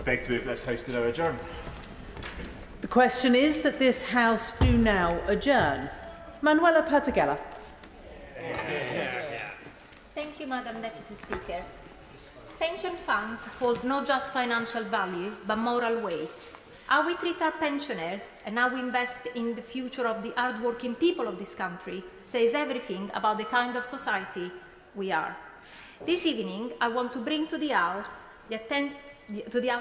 I beg to move let's host to no adjournment. The question is that this House do now adjourn. Manuela Perteghella. Thank you, Madam Deputy Speaker. Pension funds hold not just financial value, but moral weight. How we treat our pensioners and how we invest in the future of the hard-working people of this country says everything about the kind of society we are. This evening, I want to bring to the House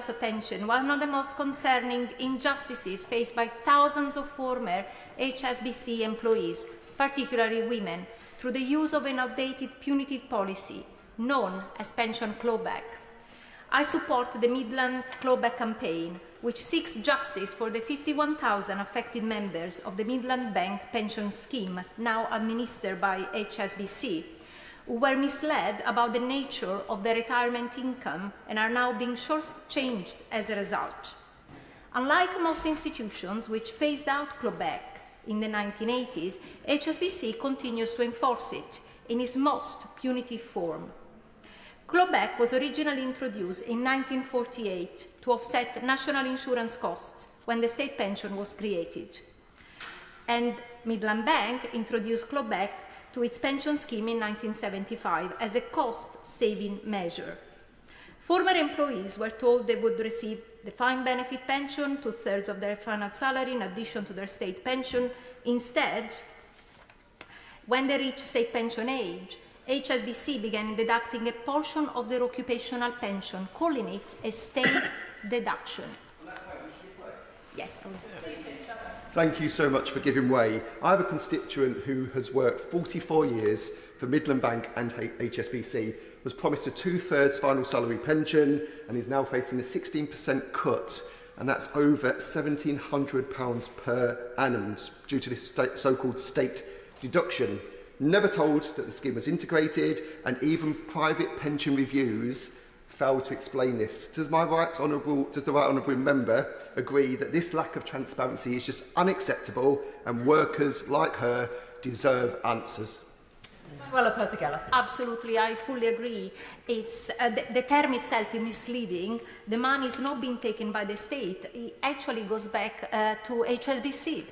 attention one of the most concerning injustices faced by thousands of former HSBC employees, particularly women, through the use of an outdated punitive policy known as pension clawback. I support the Midland Clawback Campaign, which seeks justice for the 51,000 affected members of the Midland Bank pension scheme, now administered by HSBC, who were misled about the nature of their retirement income and are now being short-changed as a result. Unlike most institutions which phased out clawback in the 1980s, HSBC continues to enforce it in its most punitive form. Clawback was originally introduced in 1948 to offset national insurance costs when the state pension was created. And Midland Bank introduced clawback to its pension scheme in 1975 as a cost-saving measure. Former employees were told they would receive defined benefit pension, 2/3 of their final salary in addition to their state pension. Instead, when they reached state pension age, HSBC began deducting a portion of their occupational pension, calling it a state deduction. Yes. Thank you so much for giving way. I have a constituent who has worked 44 years for Midland Bank and HSBC, was promised a 2/3 final salary pension and is now facing a 16% cut, and that's over £1,700 per annum due to this so-called state deduction. Never told that the scheme was integrated, and even private pension reviews failed to explain this. Does the right honourable member agree that this lack of transparency is just unacceptable and workers like her deserve answers? Manuela Perteghella. Absolutely, I fully agree. It's the term itself is misleading. The money is not being taken by the state. It actually goes back to HSBC.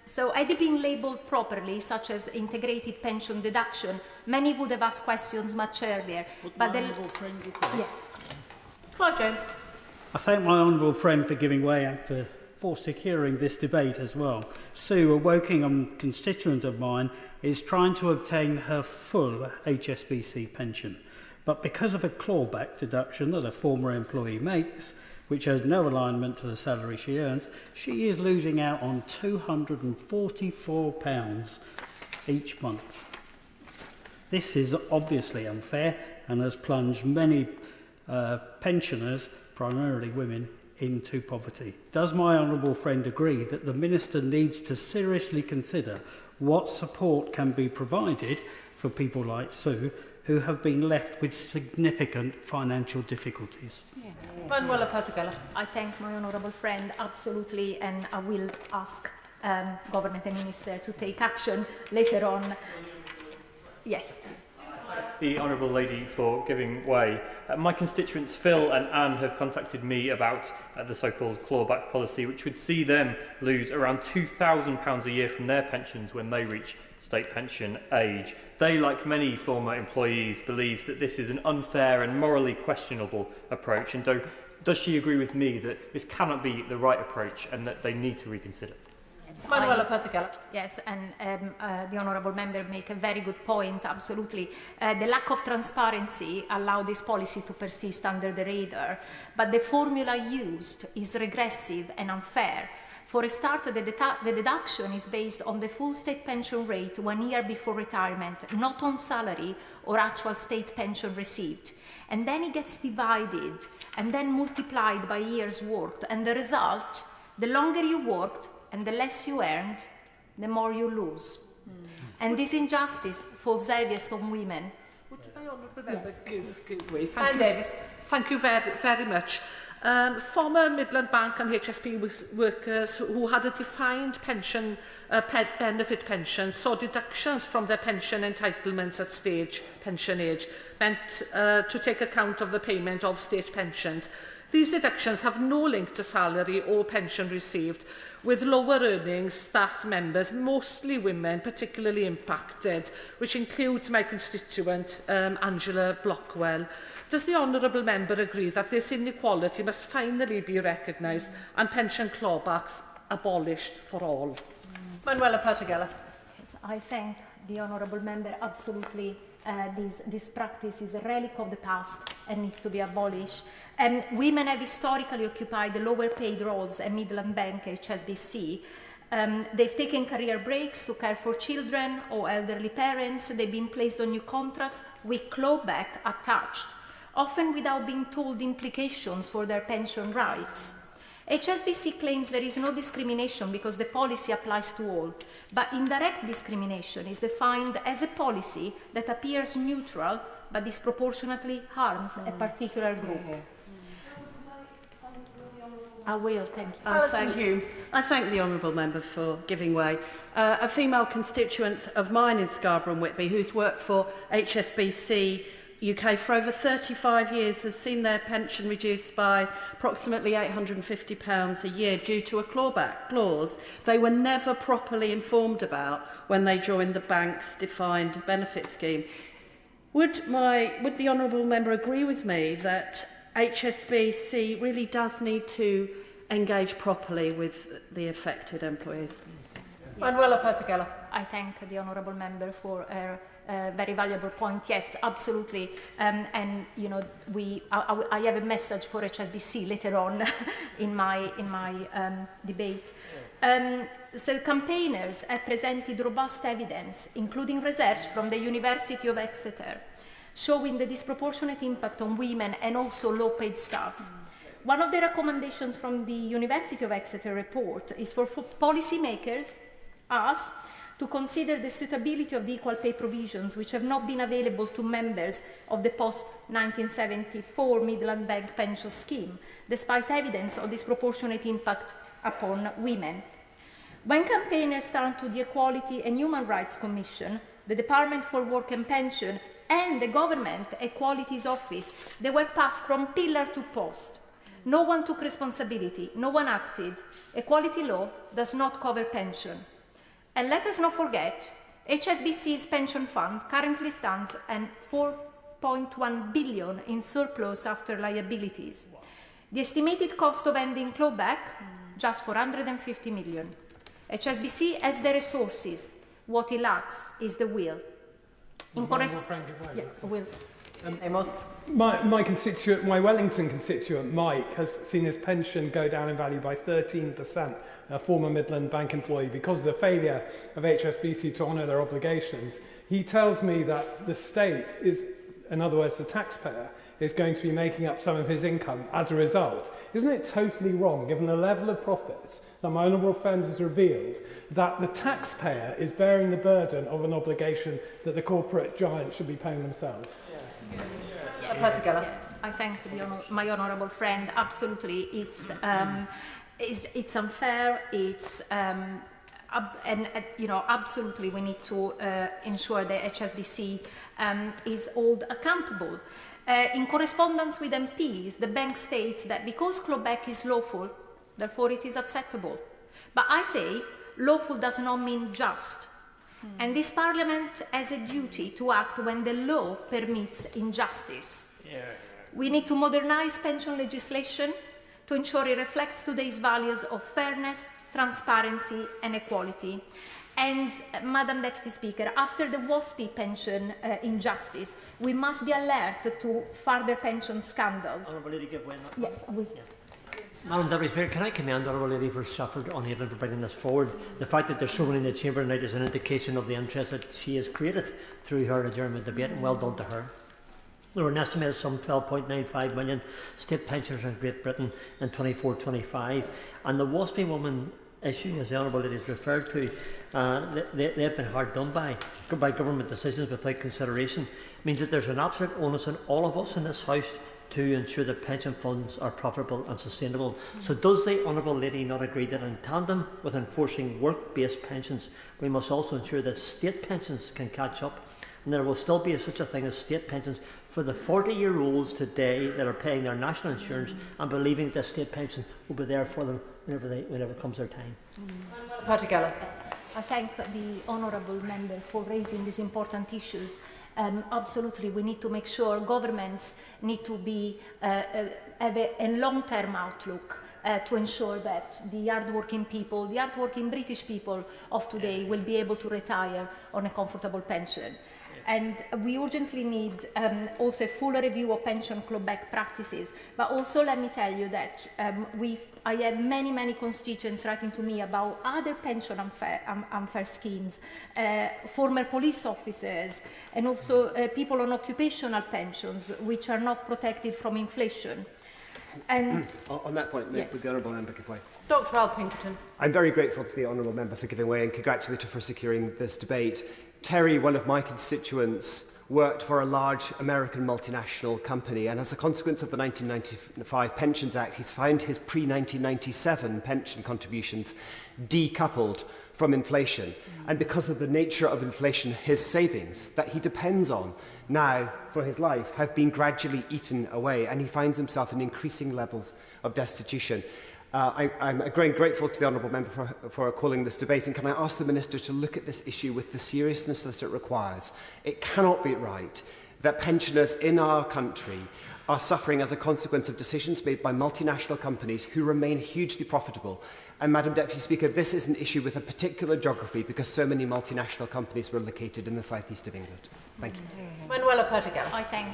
So had it been labelled properly, such as integrated pension deduction, many would have asked questions much earlier. But yes. Clark Jones. I thank my honourable friend for giving way and for securing this debate as well. Sue, a Wokingham constituent of mine, is trying to obtain her full HSBC pension. But because of a clawback deduction that a former employee makes, which has no alignment to the salary she earns, she is losing out on £244 each month. This is obviously unfair and has plunged many pensioners, primarily women, into poverty. Does my honourable friend agree that the Minister needs to seriously consider what support can be provided for people like Sue, who have been left with significant financial difficulties? Manuela Perteghella. I thank my honourable friend, absolutely, and I will ask Government and Minister to take action later on. Yes. The honourable lady for giving way. My constituents Phil and Anne have contacted me about the so-called clawback policy, which would see them lose around £2,000 a year from their pensions when they reach state pension age. They, like many former employees, believe that this is an unfair and morally questionable approach. And does she agree with me that this cannot be the right approach and that they need to reconsider? Manuela Perteghella. Yes, and the honourable member make a very good point, absolutely. The lack of transparency allowed this policy to persist under the radar, but the formula used is regressive and unfair. For a start, the deduction is based on the full state pension rate 1 year before retirement, not on salary or actual state pension received. And then it gets divided and then multiplied by years worked. And the result, the longer you worked and the less you earned, the more you lose. And this injustice falls heaviest on women. Anne Davis. Thank you very, very much. Former Midland Bank and HSBC workers who had a defined pension, benefit pension saw deductions from their pension entitlements at stage pension age, meant to take account of the payment of state pensions. These deductions have no link to salary or pension received, with lower earnings staff members, mostly women, particularly impacted, which includes my constituent, Angela Blockwell. Does the Honourable Member agree that this inequality must finally be recognised and pension clawbacks abolished for all? Manuela Perteghella. Yes, I thank the Honourable Member. Absolutely, this practice is a relic of the past and needs to be abolished. Women have historically occupied the lower paid roles at Midland Bank, HSBC. They've taken career breaks to care for children or elderly parents. They've been placed on new contracts with clawback attached, often without being told the implications for their pension rights. HSBC claims there is no discrimination because the policy applies to all, but indirect discrimination is defined as a policy that appears neutral but disproportionately harms a particular group. I will, thank you. Thank you. I thank the Honourable Member for giving way. A female constituent of mine in Scarborough and Whitby, who's worked for HSBC UK for over 35 years, has seen their pension reduced by approximately £850 a year due to a clawback clause they were never properly informed about when they joined the bank's defined benefit scheme. Would the Honourable Member agree with me that HSBC really does need to engage properly with the affected employees? Yes. Manuela Perteghella. I thank the Honourable Member for her very valuable point. Yes, absolutely. And you know, I have a message for HSBC later on in my debate. So campaigners have presented robust evidence, including research from the University of Exeter, showing the disproportionate impact on women and also low-paid staff. One of the recommendations from the University of Exeter report is for policymakers, us, to consider the suitability of the equal pay provisions which have not been available to members of the post-1974 Midland Bank pension scheme, despite evidence of disproportionate impact upon women. When campaigners turned to the Equality and Human Rights Commission, the Department for Work and Pension, and the Government Equalities Office, they were passed from pillar to post. No one took responsibility, no one acted. Equality law does not cover pension. And let us not forget, HSBC's pension fund currently stands at 4.1 billion in surplus after liabilities. The estimated cost of ending clawback, just 450 million. HSBC has the resources. What it lacks is the will. Yes, will. Amos? My constituent, my Wellington constituent, Mike, has seen his pension go down in value by 13%, a former Midland Bank employee, because of the failure of HSBC to honour their obligations. He tells me that the state is, in other words, the taxpayer, is going to be making up some of his income as a result. Isn't it totally wrong, given the level of profits that my honourable friend has revealed, that the taxpayer is bearing the burden of an obligation that the corporate giants should be paying themselves? I thank my honourable friend. Absolutely, it's unfair. It's you know, absolutely, we need to ensure that HSBC is held accountable. In correspondence with MPs, the bank states that because clawback is lawful, therefore it is acceptable. But I say lawful does not mean just. And this Parliament has a duty to act when the law permits injustice. We need to modernise pension legislation to ensure it reflects today's values of fairness, transparency and equality. And, Madam Deputy Speaker, after the WASPI pension injustice, we must be alert to further pension scandals. Honourable Lady, give way. Yes, I will. Madam Deputy Speaker, can I commend the Honourable Lady for Shepherd on Haven for bringing this forward? The fact that there's so many in the Chamber tonight is an indication of the interest that she has created through her adjournment debate, and well done to her. There were an estimated some 12.95 million state pensioners in Great Britain in 24-25, and the WASPI woman issue, as the Honourable Lady has referred to, they've been hard done by government decisions without consideration. It means that there's an absolute onus on all of us in this House to ensure that pension funds are profitable and sustainable. So does the Honourable Lady not agree that in tandem with enforcing work-based pensions, we must also ensure that state pensions can catch up, and there will still be such a thing as state pensions for the 40-year-olds today that are paying their national insurance and believing that state pension will be there for them whenever comes their time? Perteghella. I thank the honourable member for raising these important issues. Absolutely, we need to make sure governments need to be have a long-term outlook to ensure that the hard-working people, the hard-working British people of today will be able to retire on a comfortable pension. And we urgently need also a full review of pension clawback practices. But also let me tell you that I had many constituents writing to me about other pension unfair schemes, former police officers, and also people on occupational pensions, which are not protected from inflation. And on that point, yes. with the Honourable Member give way. Dr Al Pinkerton. I'm very grateful to the Honourable Member for giving way and congratulate her for securing this debate. Terry, one of my constituents, worked for a large American multinational company, and as a consequence of the 1995 Pensions Act, he's found his pre-1997 pension contributions decoupled from inflation. And because of the nature of inflation, his savings that he depends on now for his life have been gradually eaten away, and he finds himself in increasing levels of destitution. I'm again grateful to the Honourable Member for calling this debate, and can I ask the Minister to look at this issue with the seriousness that it requires? It cannot be right that pensioners in our country are suffering as a consequence of decisions made by multinational companies who remain hugely profitable. And Madam Deputy Speaker, this is an issue with a particular geography because so many multinational companies were located in the southeast of England. Thank you. Manuela Perteghella. I thank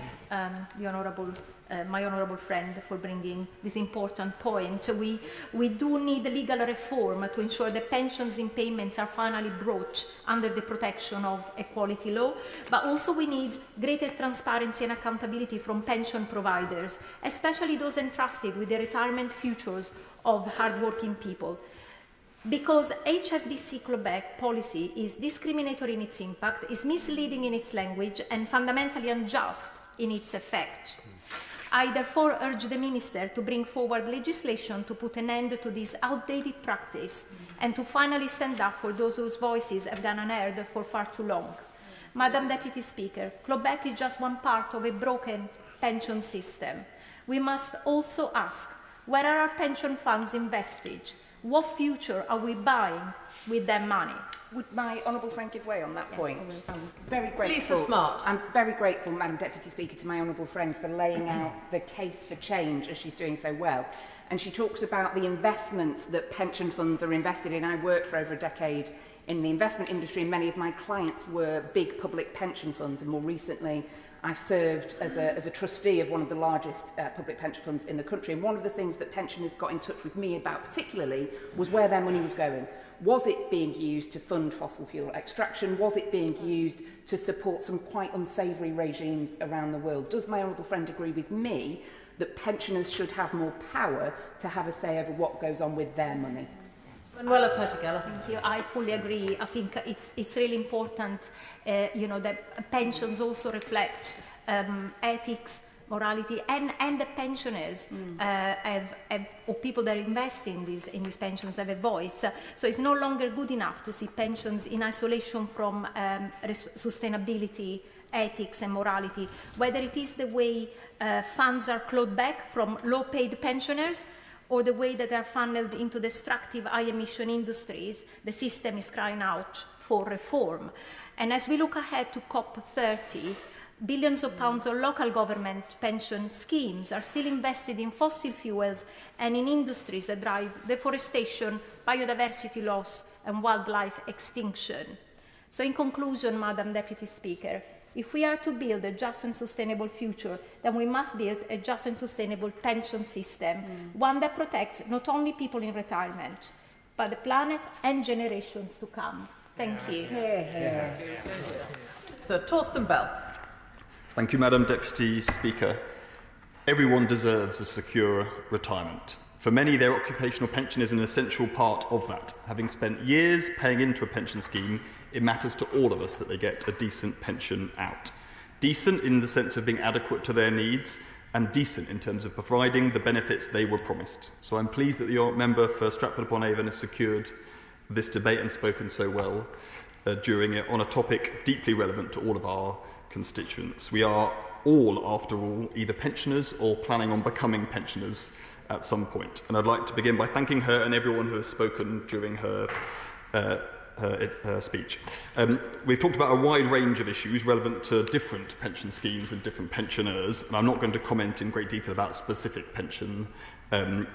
my honourable friend for bringing this important point. We do need legal reform to ensure that pensions and payments are finally brought under the protection of equality law, but also we need greater transparency and accountability from pension providers, especially those entrusted with the retirement futures of hard-working people. Because HSBC clawback policy is discriminatory in its impact, is misleading in its language, and fundamentally unjust in its effect. I therefore urge the Minister to bring forward legislation to put an end to this outdated practice and to finally stand up for those whose voices have gone unheard for far too long. Madam Deputy Speaker, clawback is just one part of a broken pension system. We must also ask, where are our pension funds invested? What future are we buying with their money? Would my honourable friend give way on that point? I'm very grateful. Lisa Smart. I'm very grateful, Madam Deputy Speaker, to my honourable friend for laying out the case for change as she's doing so well. And she talks about the investments that pension funds are invested in. I worked for over a decade in the investment industry, and many of my clients were big public pension funds, and more recently I served as a trustee of one of the largest public pension funds in the country. And one of the things that pensioners got in touch with me about particularly was where their money was going. Was it being used to fund fossil fuel extraction? Was it being used to support some quite unsavoury regimes around the world? Does my honourable friend agree with me that pensioners should have more power to have a say over what goes on with their money? Manuela Perteghella. Thank you. I fully agree. I think it's really important, that pensions also reflect ethics, morality, and the pensioners or people that invest in these pensions have a voice. So it's no longer good enough to see pensions in isolation from sustainability, ethics and morality, whether it is the way funds are clawed back from low-paid pensioners or the way that they are funneled into destructive high-emission industries. The system is crying out for reform. And as we look ahead to COP30, billions of pounds of local government pension schemes are still invested in fossil fuels and in industries that drive deforestation, biodiversity loss, and wildlife extinction. So in conclusion, Madam Deputy Speaker, if we are to build a just and sustainable future, then we must build a just and sustainable pension system, one that protects not only people in retirement, but the planet and generations to come. Thank you. Sir Torsten Bell. Thank you, Madam Deputy Speaker. Everyone deserves a secure retirement. For many, their occupational pension is an essential part of that. Having spent years paying into a pension scheme, it matters to all of us that they get a decent pension out. Decent in the sense of being adequate to their needs, and decent in terms of providing the benefits they were promised. So I'm pleased that the member for Stratford-upon-Avon has secured this debate and spoken so well during it on a topic deeply relevant to all of our constituents. We are all, after all, either pensioners or planning on becoming pensioners at some point. And I'd like to begin by thanking her and everyone who has spoken during her speech. We've talked about a wide range of issues relevant to different pension schemes and different pensioners, and I'm not going to comment in great detail about specific pension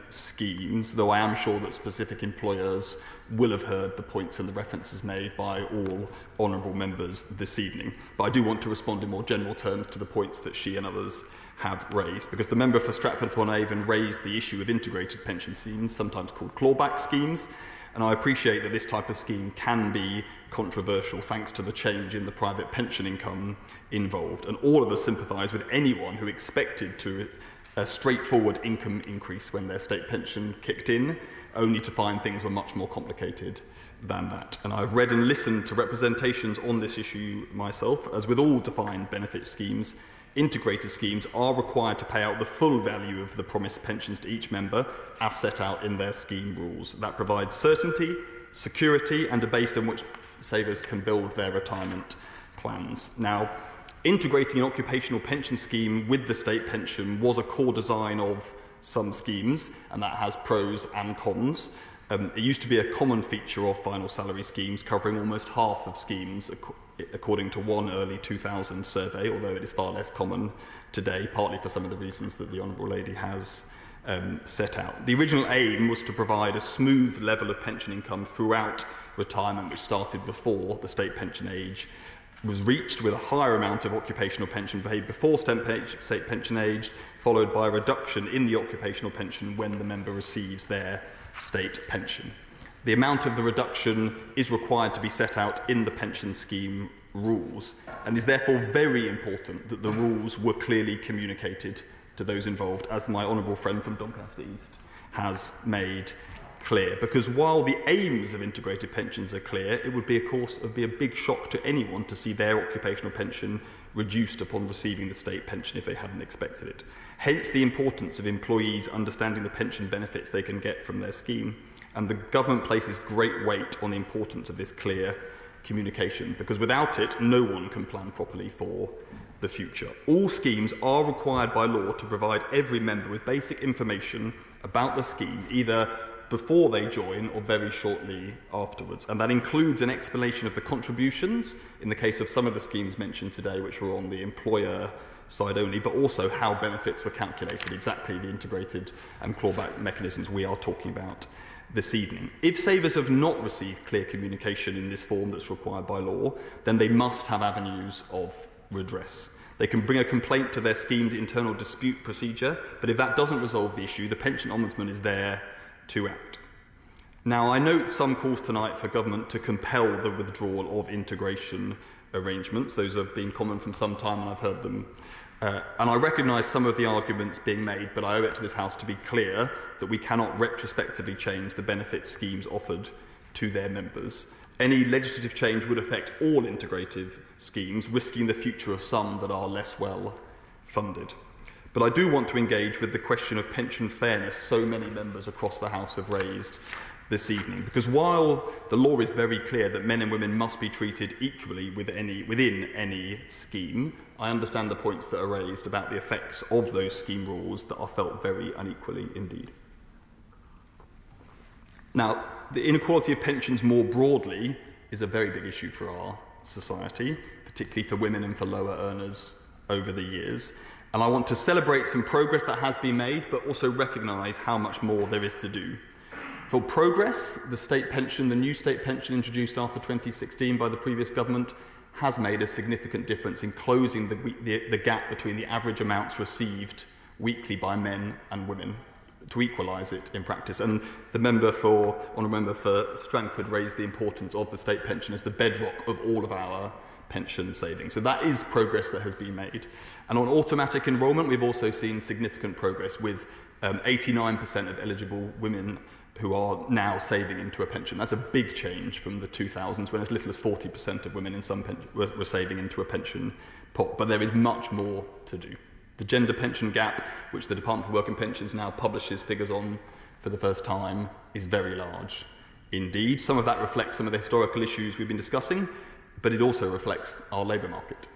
schemes, though I am sure that specific employers will have heard the points and the references made by all honourable members this evening. But I do want to respond in more general terms to the points that she and others have raised, because the member for Stratford-upon-Avon raised the issue of integrated pension schemes, sometimes called clawback schemes, and I appreciate that this type of scheme can be controversial thanks to the change in the private pension income involved. And all of us sympathise with anyone who expected to a straightforward income increase when their state pension kicked in, only to find things were much more complicated than that. And I've read and listened to representations on this issue myself. As with all defined benefit schemes, integrated schemes are required to pay out the full value of the promised pensions to each member as set out in their scheme rules. That provides certainty, security and a base on which savers can build their retirement plans. Now, integrating an occupational pension scheme with the state pension was a core design of some schemes, and that has pros and cons. It used to be a common feature of final salary schemes, covering almost half of schemes, according to one early 2000 survey, although it is far less common today, partly for some of the reasons that the Honourable Lady has set out. The original aim was to provide a smooth level of pension income throughout retirement, which started before the state pension age was reached, with a higher amount of occupational pension paid before state pension age, followed by a reduction in the occupational pension when the member receives their state pension. The amount of the reduction is required to be set out in the pension scheme rules, and is therefore very important that the rules were clearly communicated to those involved, as my honourable friend from Doncaster East has made clear. Because while the aims of integrated pensions are clear, it would be, of course, be a big shock to anyone to see their occupational pension reduced upon receiving the state pension if they hadn't expected it. Hence the importance of employees understanding the pension benefits they can get from their scheme. And the government places great weight on the importance of this clear communication, because without it, no one can plan properly for the future. All schemes are required by law to provide every member with basic information about the scheme, either before they join or very shortly afterwards. And that includes an explanation of the contributions, in the case of some of the schemes mentioned today, which were on the employer side only, but also how benefits were calculated, exactly the integrated and clawback mechanisms we are talking about this evening. If savers have not received clear communication in this form that's required by law, then they must have avenues of redress. They can bring a complaint to their scheme's internal dispute procedure, but if that doesn't resolve the issue, the Pension Ombudsman is there to act. Now, I note some calls tonight for government to compel the withdrawal of integration arrangements. Those have been common from some time, and I've heard them. And I recognise some of the arguments being made, but I owe it to this House to be clear that we cannot retrospectively change the benefit schemes offered to their members. Any legislative change would affect all integrative schemes, risking the future of some that are less well funded. But I do want to engage with the question of pension fairness so many members across the House have raised this evening, because while the law is very clear that men and women must be treated equally within any scheme, I understand the points that are raised about the effects of those scheme rules that are felt very unequally indeed. Now, the inequality of pensions more broadly is a very big issue for our society, particularly for women and for lower earners over the years. And I want to celebrate some progress that has been made, but also recognise how much more there is to do. For progress, the new state pension introduced after 2016 by the previous government has made a significant difference in closing the gap between the average amounts received weekly by men and women, to equalise it in practice. And the honourable member for Strangford raised the importance of the state pension as the bedrock of all of our pension savings. So that is progress that has been made. And on automatic enrolment, we've also seen significant progress, with 89% of eligible women who are now saving into a pension. That's a big change from the 2000s, when as little as 40% of women in some were saving into a pension pot. But there is much more to do. The gender pension gap, which the Department for Work and Pensions now publishes figures on for the first time, is very large. Indeed, some of that reflects some of the historical issues we've been discussing, but it also reflects our labour market.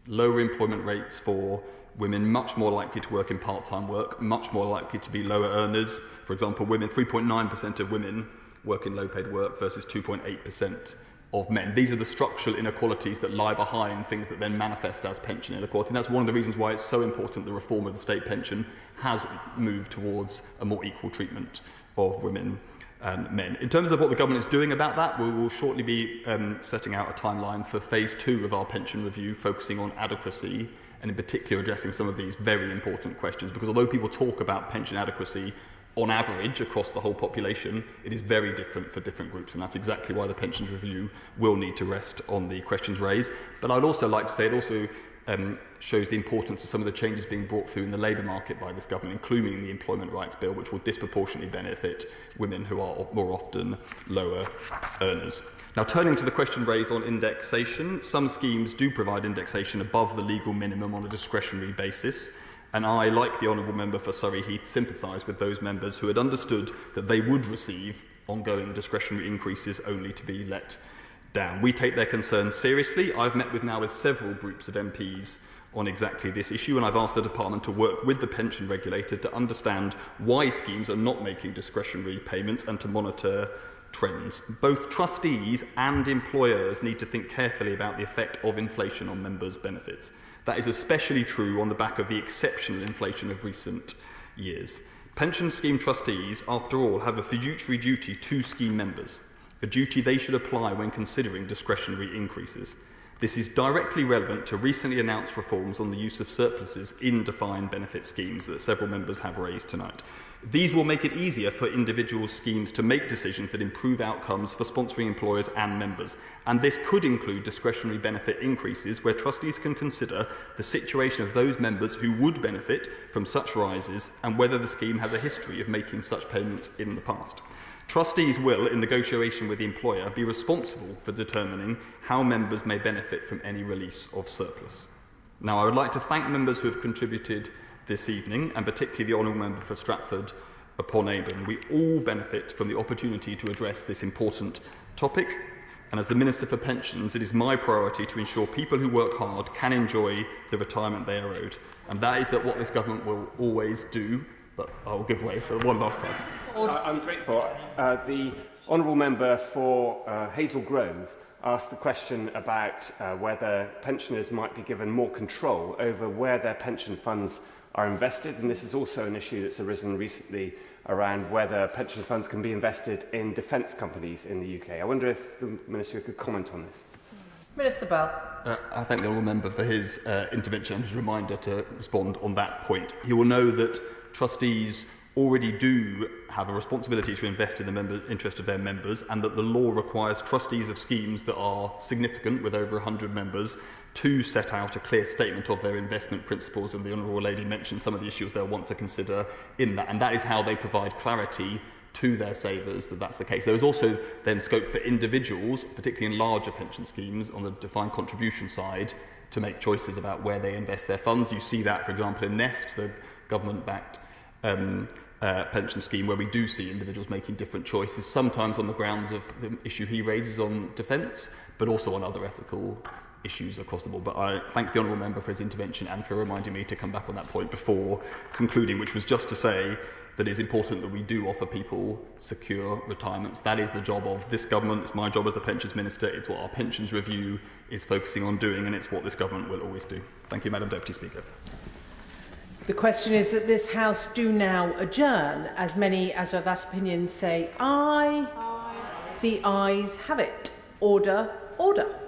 Lower employment rates for women, much more likely to work in part-time work, much more likely to be lower earners. For example, women, 3.9% of women work in low-paid work versus 2.8% of men. These are the structural inequalities that lie behind things that then manifest as pension inequality. And that's one of the reasons why it's so important the reform of the state pension has moved towards a more equal treatment of women and men. In terms of what the government is doing about that, we will shortly be setting out a timeline for phase 2 of our pension review, focusing on adequacy and in particular addressing some of these very important questions, because although people talk about pension adequacy on average across the whole population, it is very different for different groups, and that's exactly why the pensions review will need to rest on the questions raised. But I'd also like to say it also shows the importance of some of the changes being brought through in the labour market by this government, including the Employment Rights Bill, which will disproportionately benefit women who are more often lower earners. Now, turning to the question raised on indexation, some schemes do provide indexation above the legal minimum on a discretionary basis. And I, like the Honourable Member for Surrey Heath, sympathise with those members who had understood that they would receive ongoing discretionary increases only to be let down. We take their concerns seriously. I've met with several groups of MPs on exactly this issue, and I've asked the Department to work with the pension regulator to understand why schemes are not making discretionary payments and to monitor trends. Both trustees and employers need to think carefully about the effect of inflation on members' benefits. That is especially true on the back of the exceptional inflation of recent years. Pension scheme trustees, after all, have a fiduciary duty to scheme members, a duty they should apply when considering discretionary increases. This is directly relevant to recently announced reforms on the use of surpluses in defined benefit schemes that several members have raised tonight. These will make it easier for individual schemes to make decisions that improve outcomes for sponsoring employers and members. And this could include discretionary benefit increases where trustees can consider the situation of those members who would benefit from such rises and whether the scheme has a history of making such payments in the past. Trustees will, in negotiation with the employer, be responsible for determining how members may benefit from any release of surplus. Now, I would like to thank members who have contributed this evening, and particularly the Honourable Member for Stratford upon Avon. We all benefit from the opportunity to address this important topic, and as the Minister for Pensions, it is my priority to ensure people who work hard can enjoy the retirement they are owed. And that is what this government will always do, but I will give way for one last time. I'm grateful. The Honourable Member for Hazel Grove asked the question about whether pensioners might be given more control over where their pension funds are invested, and this is also an issue that's arisen recently around whether pension funds can be invested in defence companies in the UK. I wonder if the Minister could comment on this. Minister Bell. I thank the Honourable Member for his intervention and his reminder to respond on that point. He will know that trustees already do have a responsibility to invest in the interest of their members, and that the law requires trustees of schemes that are significant, with over 100 members, to set out a clear statement of their investment principles, and the Honourable Lady mentioned some of the issues they'll want to consider in that, and that is how they provide clarity to their savers that that's the case. There is also then scope for individuals, particularly in larger pension schemes on the defined contribution side, to make choices about where they invest their funds. You see that, for example, in Nest, the government-backed pension scheme, where we do see individuals making different choices, sometimes on the grounds of the issue he raises on defence, but also on other ethical issues across the board. But I thank the Honourable Member for his intervention and for reminding me to come back on that point before concluding, which was just to say that it is important that we do offer people secure retirements. That is the job of this government. It's my job as the Pensions Minister. It's what our pensions review is focusing on doing, and it's what this government will always do. Thank you, Madam Deputy Speaker. The question is that this House do now adjourn. As many as are that opinion say aye. Aye. The ayes have it. Order, order.